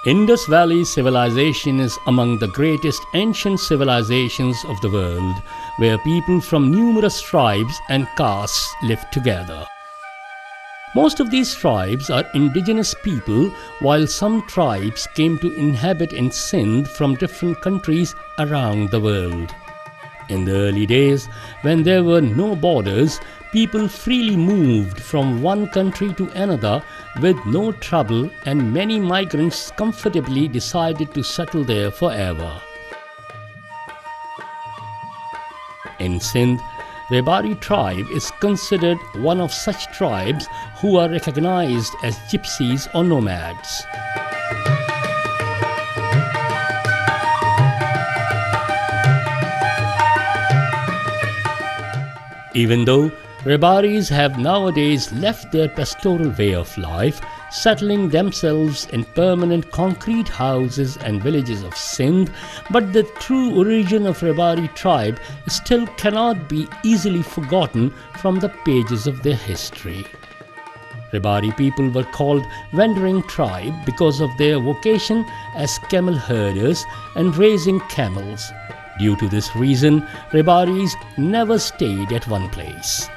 Indus Valley civilization is among the greatest ancient civilizations of the world, where people from numerous tribes and castes live together. Most of these tribes are indigenous people, while some tribes came to inhabit in Sindh from different countries around the world. In the early days, when there were no borders, people freely moved from one country to another with no trouble, and many migrants comfortably decided to settle there forever. In Sindh, Rabari tribe is considered one of such tribes who are recognized as gypsies or nomads. Even though Rabaris have nowadays left their pastoral way of life, settling themselves in permanent concrete houses and villages of Sindh, but the true origin of Rabari tribe still cannot be easily forgotten from the pages of their history. Rabari people were called wandering tribe because of their vocation as camel herders and raising camels. Due to this reason, Rabaris never stayed at one place.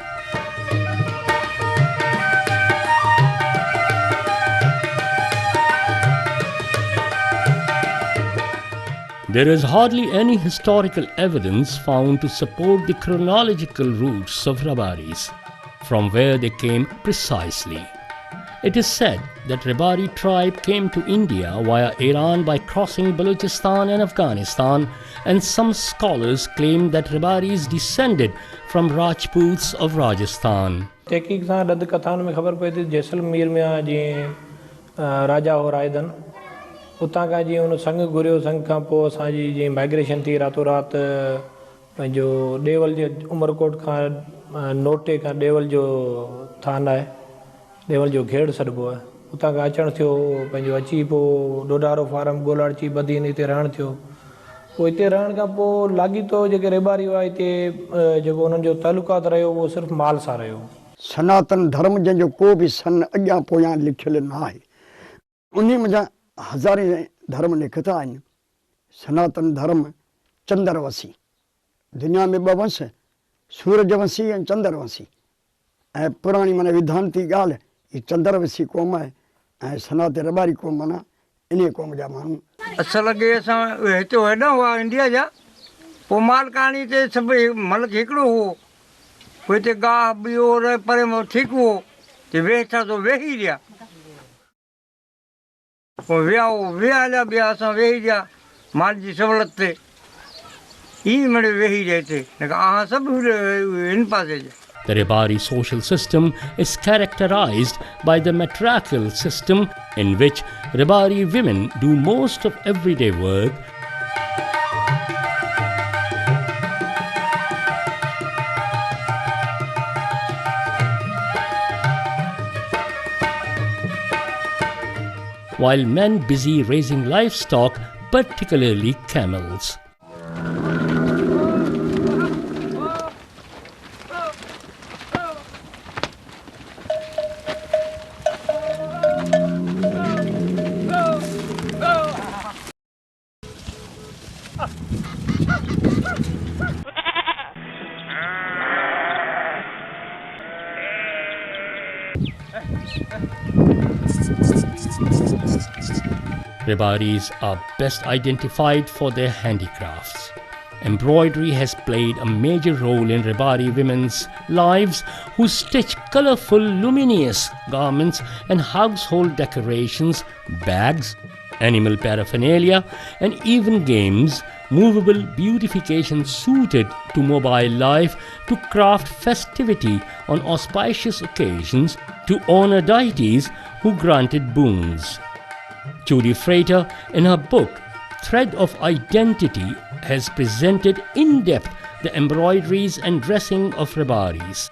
There is hardly any historical evidence found to support the chronological roots of Rabaris, from where they came precisely. It is said that Rabari tribe came to India via Iran by crossing Balochistan and Afghanistan, and some scholars claim that Rabaris descended from Rajputs of Rajasthan. तहक़ीक़ सां रद कथाउनि में ख़बर पए थी जैसलमेर में जीअं राजा हो रायदन उतां खां जीअं हुन संग घुरियो संग खां पोइ असांजी जीअं माइग्रेशन थी रातो राति पंहिंजो ॾेवल जे उमरकोट खां नोटे खां ॾेवल जो थान आहे ॾेवल जो घेड़ सॾिबो आहे उतां खां अचणु थियो पंहिंजो अची पोइ डोडारो फार्म गोलाड़ची बदीन हिते रहणु थियो पोइ हिते रहण खां पोइ लाॻीतो जेके रेबारी हुआ हिते जेको हुननि जो तालुकात रहियो उहो सिर्फ़ु माल सां रहियो। सनातन धर्म जंहिंजो को बि सन अॻियां पोयां लिखियलु न आहे उन मुंहिंजा हज़ारे धर्म लिखिता आहिनि। सनातन धर्म चंद्रवसी दुनिया में ॿ वंश सूरजवंशी ऐं चंद्रवंशी ऐं पुराणी माना विधांती ॻाल्हि हीअ चंद्रवसी क़ौम आहे ऐं सनातन रबारी क़ौम माना इन क़ौम जा माण्हू। असल अॻे असां हिते हेॾा हुआ इंडिया जा पोइ माल कहाणी हिते सभु मतिलबु हिकिड़ो हुओ पोइ हिते गाह ॿियो परे ठीकु हुओ ते वेठा त वेही रहिया पोइ विया हलिया ॿिया असां वेही रहिया माल जी सहूलियत ते ईअं मिड़े वेही रहे हिते आहां सभु हिन पासे जा। The Rabari social system is characterized by the matriarchal system in which Rabari women do most of everyday work. While men busy raising livestock, particularly camels. Rabaris are best identified for their handicrafts. Embroidery has played a major role in Rabari women's lives, who stitch colorful, luminous garments and household decorations, bags, animal paraphernalia, and even games, movable beautification suited to mobile life, to craft festivity on auspicious occasions, to honor deities who granted boons. Judy Frater, in her book Thread of Identity, has presented in depth the embroideries and dressing of Rabaris.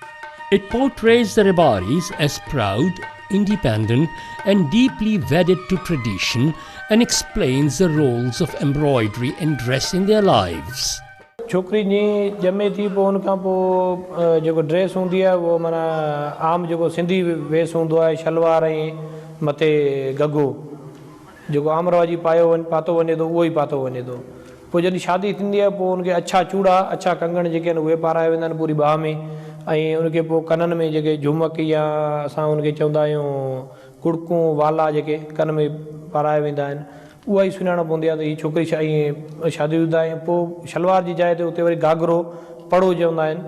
It portrays the Rabaris as proud, independent, and deeply wedded to tradition, and explains the roles of embroidery and dress in their lives. छोकिरी जीअं ॼमे थी पोइ उनखां पोइ जेको dress हूंदी आहे उहो माना आम जेको सिंधी वेस हूंदो आहे शलवार ऐं मथे गगो जेको आम रवाजी पातो वञे थो उहो ई पातो वञे थो पोइ जॾहिं शादी थींदी आहे पोइ उनखे अछा चूड़ा अछा कंगण जेके आहिनि उहे पाराए वेंदा आहिनि पूरी बाह में ऐं उनखे पोइ कननि में जेके झुमक या असां उनखे चवंदा आहियूं कुड़कूं वाला जेके कन में पाराए वेंदा आहिनि उहा ई सुञाणप हूंदी आहे त हीअ छोकिरी शादी शुदा ऐं पोइ शलवार जी जाइ ते उते वरी घाघरो पड़ो चवंदा आहिनि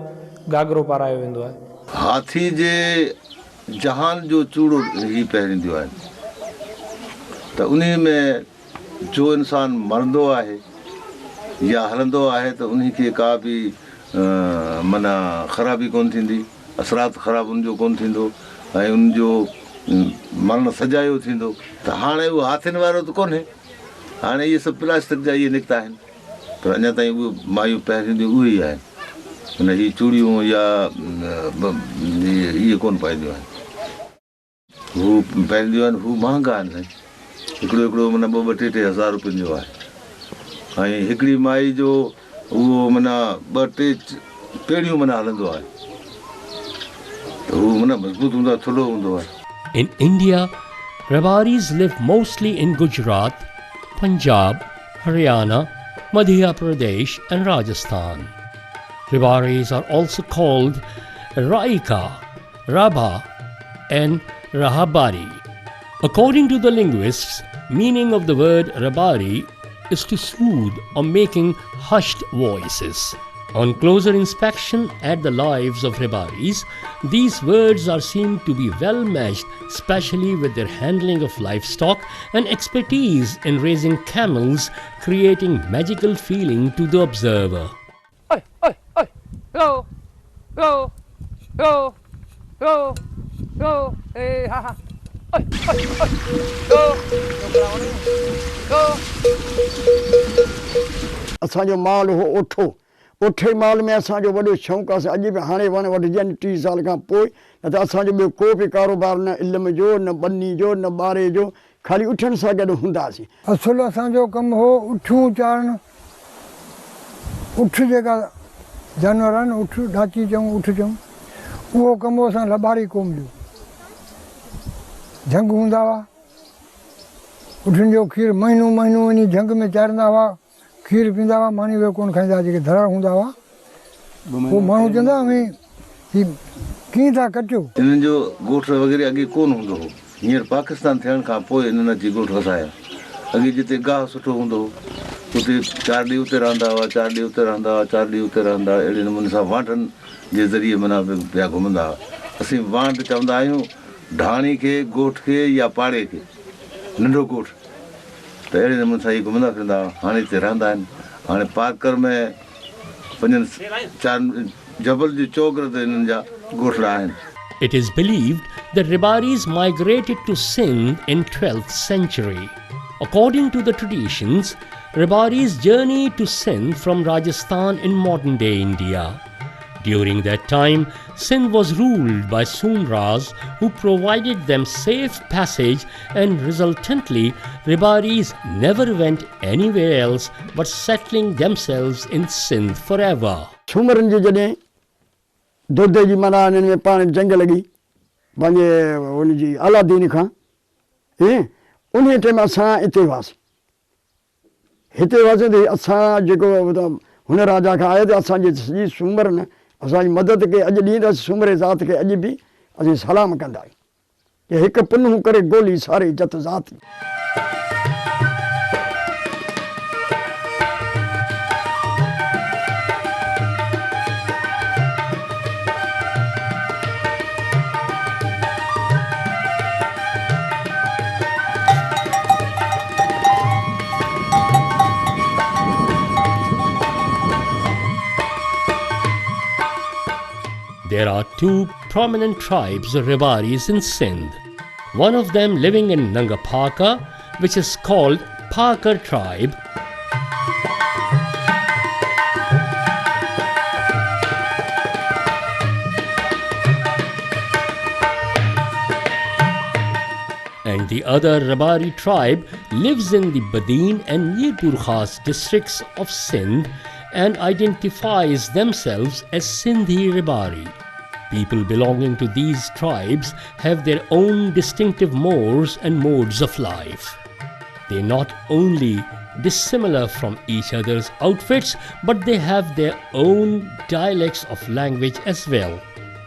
घाघरो पारायो वेंदो आहे हाथी जे जहान जो चूड़ो ही पहिरींदियूं आहिनि त उन में जो इंसान मरंदो आहे या हलंदो आहे त उन खे का बि माना ख़राबी कोन थींदी असरात ख़राबु उनजो कोन थींदो ऐं उनजो मरण सजायो थींदो त हाणे उहो हाथियुनि वारो त कोन्हे हाणे इहे सभु प्लास्टिक जा इहे निकिता आहिनि पर अञा ताईं उहे मायूं पहिरींदियूं उहे ई आहिनि हुन हीअ चूड़ियूं या इहे कोन पाईंदियूं आहिनि हू पाईंदियूं आहिनि हू महांगा आहिनि हिकिड़ो माना 2-3 हज़ार रुपयनि जो आहे ऐं हिकिड़ी माई जो उहो माना 2-3 पेड़ियूं माना हलंदो आहे त हू माना मज़बूत हूंदो आहे थुल्हो हूंदो आहे In India, Rabaris live mostly in Gujarat, Punjab, Haryana, Madhya Pradesh and Rajasthan. Rabaris are also called Raika, Rabha and Rahabari. According to the linguists, meaning of the word Rabari is to soothe or making hushed voices. On closer inspection at the lives of Rabaris, these words are seen to be well matched, especially with their handling of livestock and expertise in raising camels, creating magical feeling to the observer. Oi, oi, oi, go, go, go, go, go, hey, ha, ha. Oi, oi, oi, go, go. असांजो माल हो ओठो ओठे माल में असांजो वॾो शौक़ु आहे अॼु बि हाणे वण वढिजनि 30 साल खां पोइ न त असांजो ॿियो को बि कारोबार न इल्म जो न बनी जो न ॿारे जो ख़ाली उठण सां गॾु हूंदासीं असुलु असांजो कमु हो उठूं चाढ़णु उठ जेका जानवर आहिनि उठ ढाची चऊं उठ चऊं उहो कमु हो असां लॿारी क़ौम जो झंग हूंदा हुआ उठनि जो खीरु महीनूं वञी झंग में चाढ़ंदा हुआ खीर पींदा हुआ मानी उहे कोन खाईंदा जेके धरा हूंदा हुआ पोइ माण्हू चवंदा हुआ हीअ कीअं था कटियो इन्हनि जो ॻोठ वग़ैरह अॻे कोन हूंदो हो हींअर पाकिस्तान थियण खां पोइ इन्हनि अची ॻोठ वसाया अॻे जिते गाहु सुठो हूंदो हो उते 4 ॾींहं उते रहंदा हुआ 4 ॾींहं उते रहंदा हुआ 4 ॾींहं उते रहंदा हुआ अहिड़े नमूने सां वांटनि जे ज़रिए माना पिया घुमंदा हुआ असीं वांट चवंदा आहियूं ढाणी खे ॻोठ खे या पाड़े खे नंढो ॻोठ त अहिड़े नमूने सां इहे घुमंदा फिरंदा हाणे हिते रहंदा आहिनि हाणे पारकर में 5-4 जबल जे चौगर ते हिननि जा ॻोठड़ा आहिनि. It is believed that Rabaris migrated to Sindh in 12th century. According to the traditions, Rabaris journeyed to Sindh from Rajasthan in modern-day India. During that time, Sindh was ruled by Sumras who provided them safe passage and resultantly, Rabaris never went anywhere else but settling themselves in Sindh forever. सूमरनि जी जॾहिं दुध जी माना हिननि में पाण जंग लॻी पंहिंजे हुनजी अलादीन खां उन टाइम असां हिते हुआसीं त असां जेको हुन राजा खां आया त असांजी सॼी सूमरनि असांजी मदद कई अॼु ॾींहुं सूमरे ज़ात खे अॼु बि असीं सलाम कंदा आहियूं की हिकु पुन्हू करे गोली सारे जत ज़ात There are two prominent tribes of Rabaris in Sindh. One of them living in Nangapaka, which is called Pakar tribe, and the other Rabari tribe lives in the Badin and Mirpur Khas districts of Sindh and identifies themselves as Sindhi Rabari. People belonging to these tribes have their own distinctive mores and modes of life. They not only dissimilar from each other's outfits, but they have their own dialects of language as well.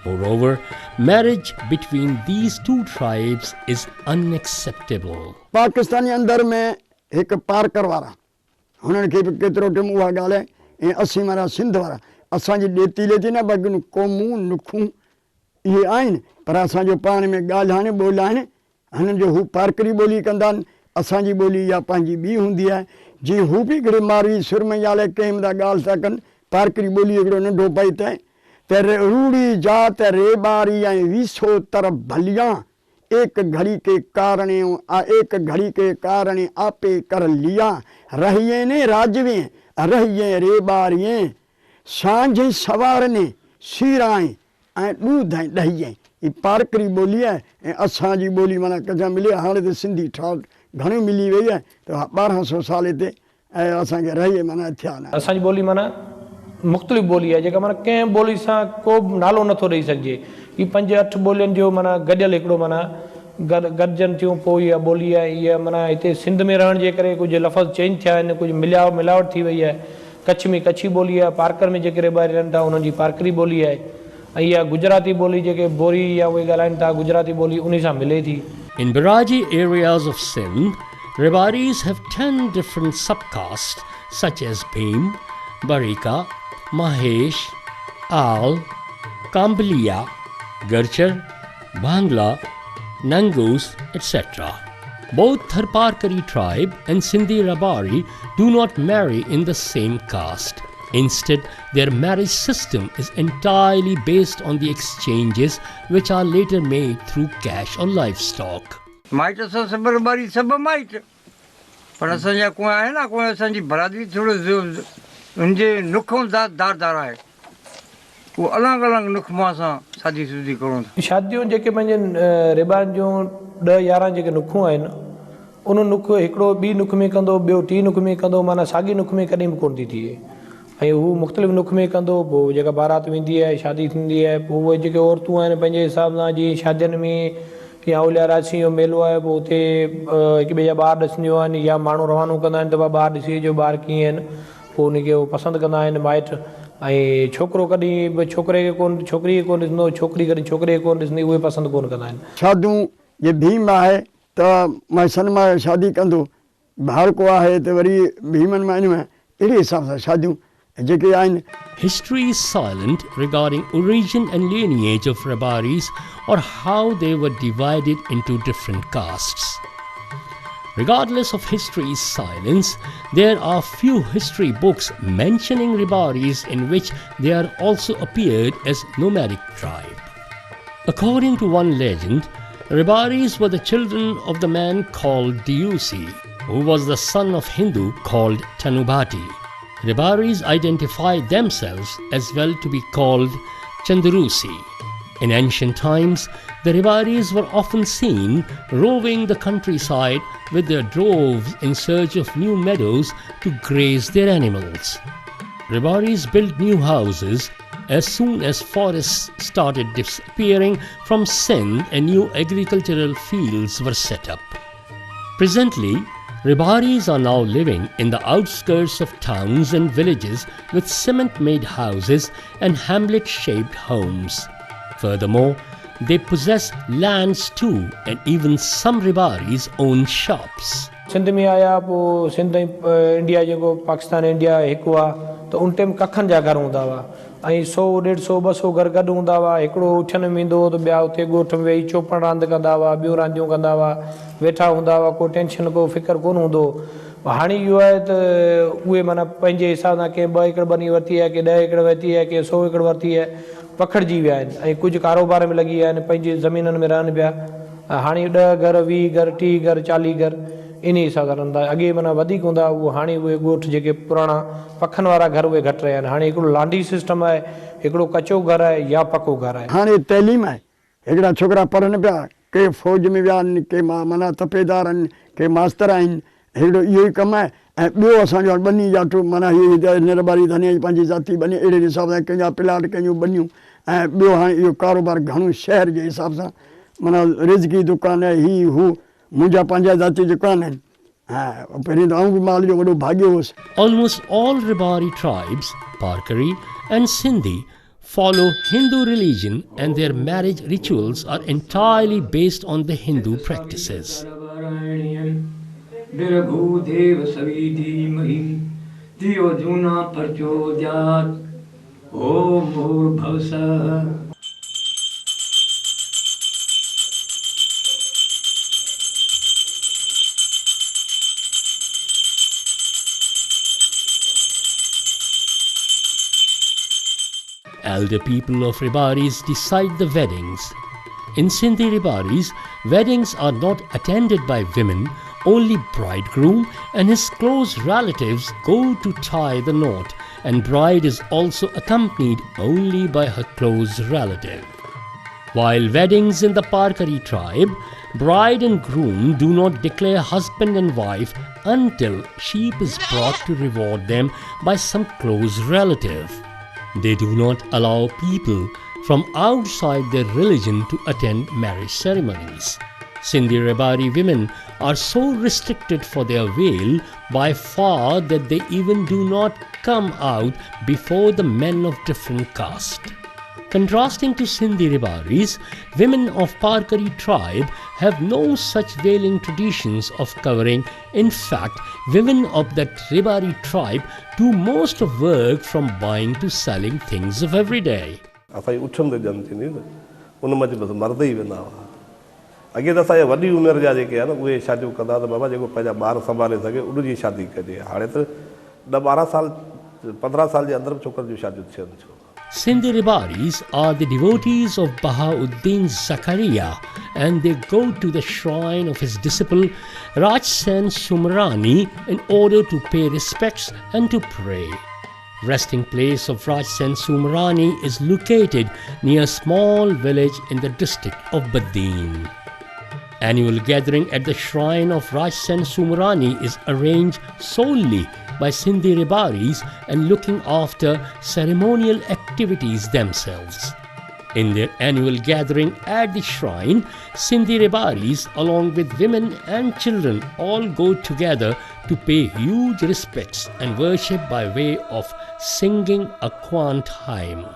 Moreover, marriage between these two tribes is unacceptable. Pakistani अंदर में एक पारकर वारा हुननि खे बि केतिरो time उहा ॻाल्हि ऐं असीं माना सिंध वारा असांजी ॾेती लेती न भई क़ौमूं नुखूं इहे आहिनि पर असांजो पाण में ॻाल्हाइण ॿोलाइण हिननि जो हू पारकरी ॿोली कंदा आहिनि असांजी ॿोली या पंहिंजी ॿी हूंदी आहे जीअं हू बि हिकिड़े मारवी सुरमयाले कंहिं महिल ॻाल्हि था कनि पारकरी ॿोली हिकिड़ो नंढो पई त रूड़ी जात रेबारी ऐं वीसो तर भलियां एक घड़ी के कारण आपे कर लिया रहिए ने राजवे रहिए रेबारिये सांझे सवार ने सीराएं ऐं ॾूध ऐं ॾही ई पारकरी ॿोली आहे ऐं असांजी ॿोली माना किथां मिली हाणे त सिंधी ठाट घणी मिली वई आहे त 1200 साल हिते ऐं असांखे रही माना थिया न असांजी ॿोली माना मुख़्तलिफ़ ॿोली आहे जेका माना कंहिं ॿोली सां को बि नालो नथो ॾेई सघिजे हीअ 5-8 ॿोलियुनि जो माना गॾियल हिकिड़ो माना गॾजनि थियूं पोइ इहा ॿोली आहे इहा माना हिते सिंध में रहण जे करे कुझु लफ़्ज़ चेंज थिया आहिनि कुझु मिलावट थी वई आहे कच्छ में कच्छी ॿोली आहे पारकर में जेके रेबारी रहनि था उन्हनि जी पारकरी ॿोली आहे ऐं इहा गुजराती ॿोली जेके बोरी या उहे ॻाल्हाइनि था गुजराती ॿोली उन सां मिले थी. In Baraji areas of Sindh, Rabaris have 10 different subcastes such as Bhim, Barika, Mahesh, Al, Kambiliya, Garchar, Bangla, Nangus, etc. Both Tharparkari tribe and Sindhi Rabari do not marry in the same caste. Instead, their marriage system is entirely based on the exchanges which are later made through cash or livestock. Might असां सभु रबारी सभु might पर असांजा कोई आहे न कोई असांजी बरादरी थोरो हुनजे नुखों दारदार आहे उहो अलॻि अलॻि नुख मां असां शादी शुदी करूं था. शादियूं जेके पंहिंजे रेबारियुनि जूं 10-11 जेके नुखूं आहिनि उन नुख हिकिड़ो ॿी नुख में कंदो ॿियो टी नुख में कंदो माना साॻी नुख में कॾहिं बि कोन थी थिए ऐं हू मुख़्तलिफ़ नुख में कंदो पोइ जेका बारात वेंदी आहे शादी थींदी आहे पोइ उहे जेके औरतूं आहिनि पंहिंजे हिसाब सां जीअं शादियुनि में या उलिया राशि जो मेलो आहे पोइ उते हिक ॿिए जा ॿार ॾिसंदियूं आहिनि या माण्हू रवानो कंदा आहिनि त ॿार ॾिसी जो ॿार कीअं आहिनि पोइ उनखे उहो पसंदि कंदा आहिनि माइट ऐं छोकिरो कॾहिं बि छोकिरे खे कोन छोकिरी खे कोन ॾिसंदो छोकिरी कॾहिं छोकिरे खे कोन ॾिसंदी उहे पसंदि कोन कंदा आहिनि. शादियूं जे भीम आहे त मां सन मां शादी कंदो भाड़को आहे त वरी भीमनि मां इन में अहिड़े हिसाब सां शादियूं जेके आहिनि. History is silent regarding origin and lineage of Rabaris or how they were divided into different castes. Regardless of history's silence, there are few history books mentioning Rabaris in which they are also appeared as nomadic tribe. According to one legend, Rabaris were the children of the man called Diusi, who was the son of Hindu called Tanubhati. Rabaris identify themselves as well to be called Chandarusi. In ancient times, the Rabaris were often seen roving the countryside with their droves in search of new meadows to graze their animals. Rabaris built new houses as soon as forests started disappearing from Sindh and new agricultural fields were set up. Presently, Rabaris are now living in the outskirts of towns and villages with cement-made houses and hamlet-shaped homes. Furthermore, they possess lands too, and even some Rabaris own shops. Sindh में आया पोइ Sindh India जेको Pakistan India हिकु आहे त उन time कखनि जा घर हूंदा हुआ ऐं 100-150-200 घर गॾु हूंदा हुआ हिकिड़ो उछनि में ईंदो त ॿिया उते ॻोठ में वेही चौपड़ रांदि कंदा हुआ ॿियूं रांदियूं कंदा हुआ वेठा हूंदा हुआ को टेंशन को फ़िकर कोन हूंदो. हाणे इहो आहे त उहे माना पंहिंजे हिसाब सां कंहिं 2 एकड़ बनी वरिती आहे कंहिं 10 एकड़ वरिती आहे कंहिं 100 एकड़ वरिती आहे पखिड़िजी विया आहिनि ऐं कुझु कारोबार में लॻी विया आहिनि पंहिंजी ज़मीननि में रहनि पिया. हाणे 10 घर 20 घर 30 घर 40 घर इन हिसाब सां रहंदा. अॻे माना वधीक हूंदा उहो हाणे उहे ॻोठ जेके पुराणा पखनि वारा घर उहे घटि रहिया आहिनि. हाणे हिकिड़ो लांडी सिस्टम आहे हिकिड़ो कचो घर आहे या पको घर आहे. हाणे तइलीम आहे हिकिड़ा छोकिरा पढ़नि पिया के फ़ौज में विया आहिनि के माना तपेदार आहिनि के मास्तर आहिनि हिकिड़ो इहो ई कमु आहे ऐं ॿियो असांजो बनी जाटो माना हीअ निरबारी धने पंहिंजी ज़ाती बनी अहिड़े हिसाब सां कंहिंजा प्लाट कंहिंजूं बनियूं ऐं ॿियो हाणे इहो कारोबार घणो शहर जे हिसाब सां माना रिज़की दुकान आहे ही हू मुंहिंजा पंहिंजा ज़ाती दुकान आहिनि ऐं पहिरीं त आऊं बि माल जो वॾो भाॻियो हुउसि. Almost all Rabari tribes, Parkari and Sindhi, follow Hindu religion and their marriage rituals are entirely based on the Hindu practices. Elder people of Rabaris decide the weddings. In Sindhi Rabaris, weddings are not attended by women, only bridegroom and his close relatives go to tie the knot, and bride is also accompanied only by her close relative. While weddings in the Parkari tribe, bride and groom do not declare husband and wife until sheep is brought to reward them by some close relative. They do not allow people from outside their religion to attend marriage ceremonies. Sindhi Rabari women are so restricted for their veil by far that they even do not come out before the men of different caste. Contrasting to Sindhi Rabaris, women of Parkari tribe have no such veiling traditions of covering. In fact, women of that Rabari tribe do most of work from buying to selling things of every day. असांजी उठम ते ॼम थींदी न उन मंझि बसि मर्द ई वेंदा हुआ. अॻे त असांजे वॾी उमिरि जा जेके आहे न उहे शादियूं कंदा त बाबा जेको पंहिंजा ॿार संभाले सघे उनजी शादी कजे. हाणे त 10-12 साल 15 साल जे अंदरि छोकिरनि जूं शादियूं थियनि थियूं. Sindhi Rabaris are the devotees of Bahauddin Zakaria, and they go to the shrine of his disciple Raj Sen Sumrani in order to pay respects and to pray. Resting place of Raj Sen Sumrani is located near a small village in the district of Badin. Annual gathering at the shrine of Raj Sen Sumrani is arranged solely by Sindhi Rabaris and looking after ceremonial activities themselves. In their annual gathering at the shrine, Sindhi Rabaris along with women and children all go together to pay huge respects and worship by way of singing a quant hymn.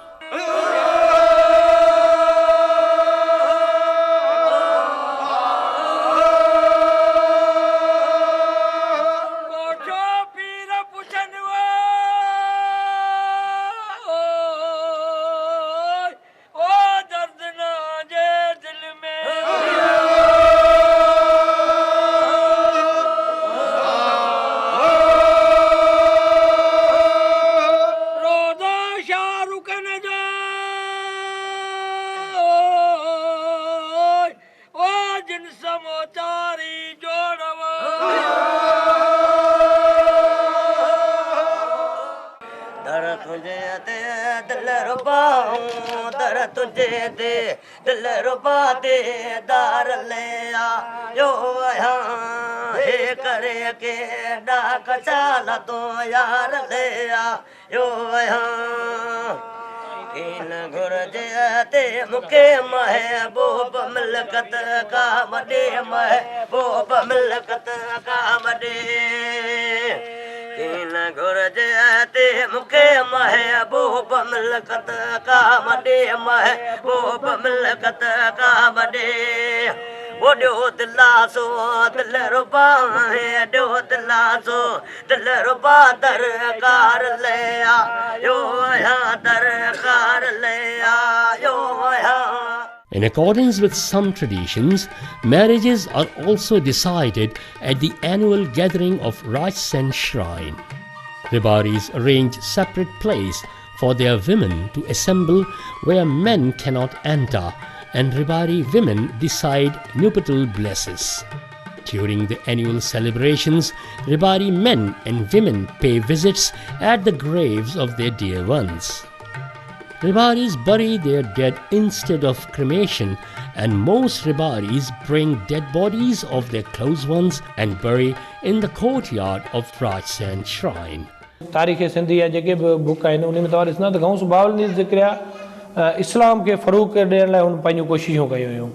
मुके महबूब मिलकत का मडे महबूब मिलकत का मडे तीन गुरजे ते मुके महबूब मिलकत का मडे महबूब मिलकत का मडे वो dough दिलासो दिल रुबा है डो दिलासो दिल रुबा दरकार ले आयो यहाँ दरकार ले आयो यहाँ. In accordance with some traditions, marriages are also decided at the annual gathering of Raj Sen Shrine. Rabaris arrange separate place for their women to assemble where men cannot enter, and Rabari women decide nuptial blesses. During the annual celebrations, Rabari men and women pay visits at the graves of their dear ones. Rabaris bury their dead instead of cremation and most Rabaris bring dead bodies of their close ones and bury in the courtyard of Rajsen shrine. तारीख़ सिंधी या जेके बि book आहिनि उन में तव्हां ॾिसंदा त घणो बावली ज़िक्र आहे इस्लाम खे फ़रोग़ ॾियण लाइ हुन पंहिंजूं कोशिशूं कयूं हुयूं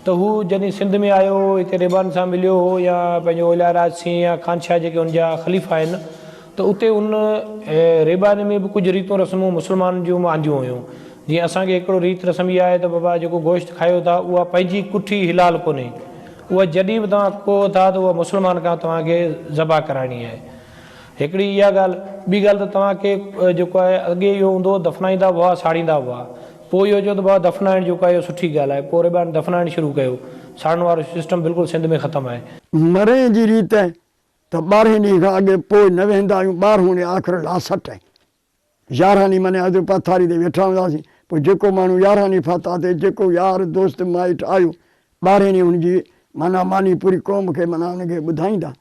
त हू जॾहिं सिंध में आयो हिते रेबान सां मिलियो हो या पंहिंजो इलाराज सिंह या खानशाह जेके हुनजा ख़लीफ़ा आहिनि त उते उन रेबान में बि कुझु रीतूं रस्मूं मुस्लमान जूं आंदियूं हुयूं जीअं असांखे हिकिड़ो रीत रस्म इहा आहे त बाबा जेको गोश्त खायो था उहा पंहिंजी कुठी हिलाल कोन्हे उहा जॾहिं बि तव्हां को था त उहा मुस्लमान खां तव्हांखे ज़बा कराइणी आहे हिकिड़ी इहा ॻाल्हि ॿी ॻाल्हि त तव्हांखे जेको आहे अॻे इहो हूंदो दफ़नाईंदा हुआ साड़ींदा हुआ पोइ इहो चयो त बाबा दफ़नाइण जेको आहे इहो सुठी ॻाल्हि आहे पोइ रेबान दफ़नाइण शुरू कयो साड़ण वारो सिस्टम बिल्कुलु सिंध में ख़तमु आहे मरे जी रीत आहे त 12 ॾींहं खां अॻु पोइ न वेंदा आहियूं 12 ॾींहं आख़िर लासट आहे 11 ॾींहं माने अॼु पथारी ते वेठा हूंदासीं पोइ जेको माण्हू 11 ॾींहं फाथा ते जेको यार दोस्त माइट आयो 12 ॾींहं हुनजी माना मानी पूरी क़ौम खे माना हुनखे ॿुधाईंदा.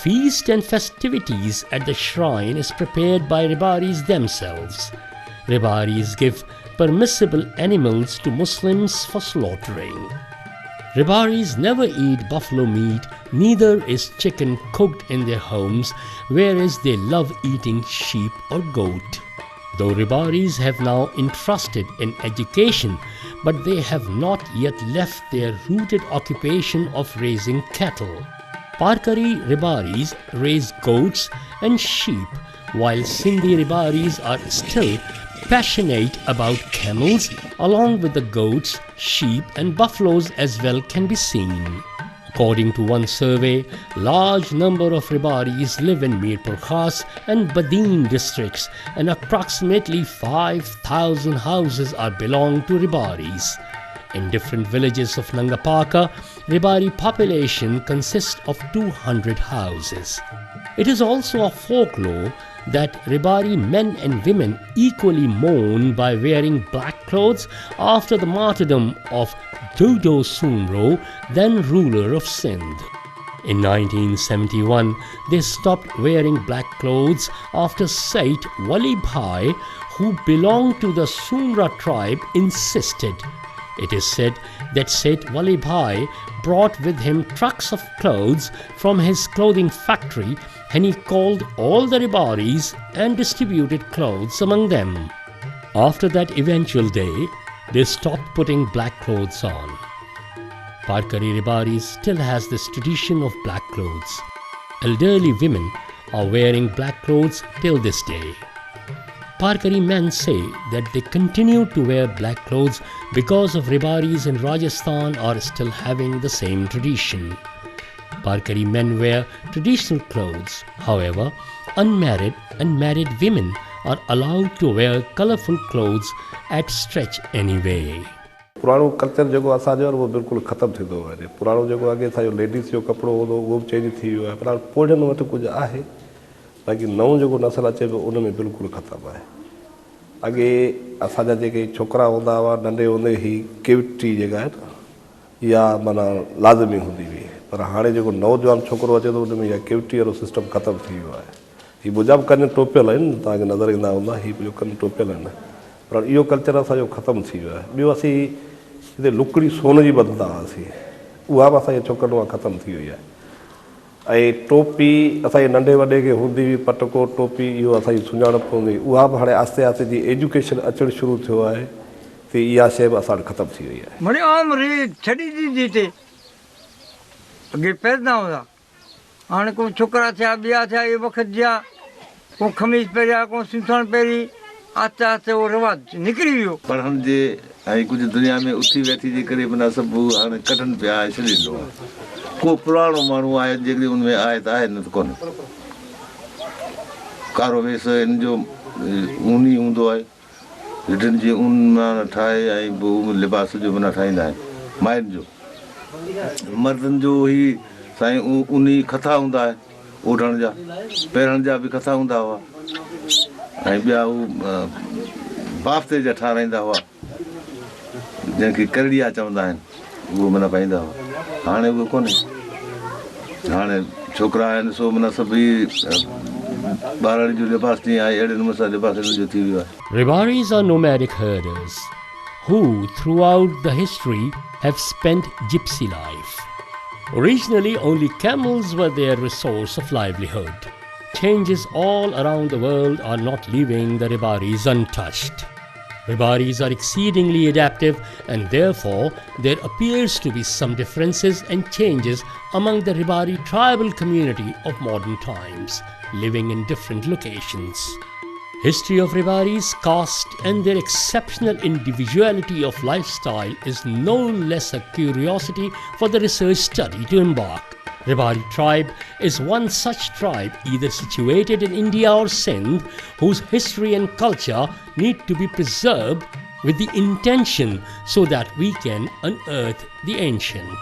Feast and festivities at the shrine is prepared by Rabaris themselves. Rabaris give permissible animals to Muslims for slaughtering. Rabaris never eat buffalo meat, neither is chicken cooked in their homes, whereas they love eating sheep or goat. Though Rabaris have now entrusted in education, but they have not yet left their rooted occupation of raising cattle. Parkari Rabaris raise goats and sheep, while Sindhi Rabaris are still passionate about camels, along with the goats, sheep and buffaloes as well can be seen. According to one survey, large number of Rabaris live in Mirpur Khas and Badin districts, and approximately 5,000 houses are belong to Rabaris. In different villages of Nangapaka, Rabari population consists of 200 houses. It is also a folklore that Rabari men and women equally mourn by wearing black clothes after the martyrdom of Dodo Sunro, then ruler of Sindh. In 1971, they stopped wearing black clothes after Saint Wali Bhai, who belonged to the Sunra tribe, insisted. It is said that Saint Wali Bhai brought with him trucks of clothes from his clothing factory, and he called all the Rabaris and distributed clothes among them. After that eventual day, they stopped putting black clothes on. Parkari Rabaris still has this tradition of black clothes. Elderly women are wearing black clothes till this day. Parkari men say that they continue to wear black clothes because of Rabaris in Rajasthan are still having the same tradition. Parkari men wear traditional clothes. However, unmarried and married women are allowed to wear colorful clothes at stretch anyway. पुराणो culture जेको असांजो आहे उहो बिल्कुलु ख़तमु थींदो वञे. पुराणो जेको अॻे असांजो लेडीस जो कपिड़ो हूंदो उहो बि चेंज थी वियो आहे. पर पोड़नि वटि कुझु आहे, बाक़ी नओं जेको नसल अचे पियो उन में बिल्कुलु ख़तमु आहे. अॻे असांजा जेके छोकिरा हूंदा हुआ नंढे हूंदे ई केविटी जेका आहे न इहा माना लाज़मी हूंदी हुई. पर हाणे जेको नौजवान छोकिरो अचे थो उन में इहा केविटी वारो सिस्टम ख़तमु थी वियो आहे. हीअ मुंहिंजा बि कन टोपियल आहिनि, तव्हांखे नज़र ईंदा हूंदा, हीअ मुंहिंजो कन टोपियल आहिनि. पर इहो कल्चर असांजो ख़तमु थी वियो आहे. ॿियो असीं हिते लुकड़ी सोन जी ॿधंदा हुआसीं, उहा बि असांजे छोकिरनि मां ख़तमु थी वई आहे. ऐं टोपी असांजे नंढे वॾे खे हूंदी हुई, पटको टोपी इहो असांजी सुञाणप हूंदी, उहा बि हाणे आहिस्ते आहिस्ते जी एजुकेशन अचणु शुरू थियो आहे त इहा शइ बि असां वटि ख़तमु थी वई आहे. मिड़ई आम रीत छॾी ॾींदी हिते. अॻे पहिरंदा हुआ, हाणे को छोकिरा थिया ॿिया थिया इहे वक़्तु जा, को खमीस पहिरिया को सिंथण पहिरीं, आहिस्ते आहिस्ते उहो रिवाज़ निकिरी वियो. पढ़ण जे ऐं कुझु दुनिया में उथी वेठी जे करे माना सभु हाणे कढनि पिया ऐं छॾे ॾिनो आहे. को पुराणो माण्हू आहे जेकॾहिं उनमें आहे त आहे, न त कोन्हे. कारो वेस हिन जो ऊनी हूंदो आहे, रिढनि जी ऊन माना ठाहे ऐं पोइ लिबास जो माना ठाहींदा आहिनि. माइनि जो मर्दनि जो ई साईं ऊनी खथा हूंदा आहे, ओढ़ण जा पहिरण जा बि खथा हूंदा हुआ, ऐं ॿिया उहे बाफ़्ते जा ठाराईंदा हुआ जंहिंखे करड़िया चवंदा आहिनि, उहो माना पाईंदा हुआ. हाणे उहो कोन्हे. हाणे छोकिरा आहिनि सो माना सभई ॿारनि जो लिबास जीअं आहे अहिड़े नमूने सां लिबास हिन जो थी वियो आहे. Rabaris are nomadic herders who throughout the history have spent gypsy life. Originally, only camels were their resource of livelihood. Changes all around the world are not leaving the Rabaris untouched. Rabaris are exceedingly adaptive, and therefore there appears to be some differences and changes among the Rabari tribal community of modern times, living in different locations. History of Rabaris, caste and their exceptional individuality of lifestyle is no less a curiosity for the research study to embark. Rabari tribe is one such tribe either situated in India or Sindh, whose history and culture need to be preserved with the intention so that we can unearth the ancient.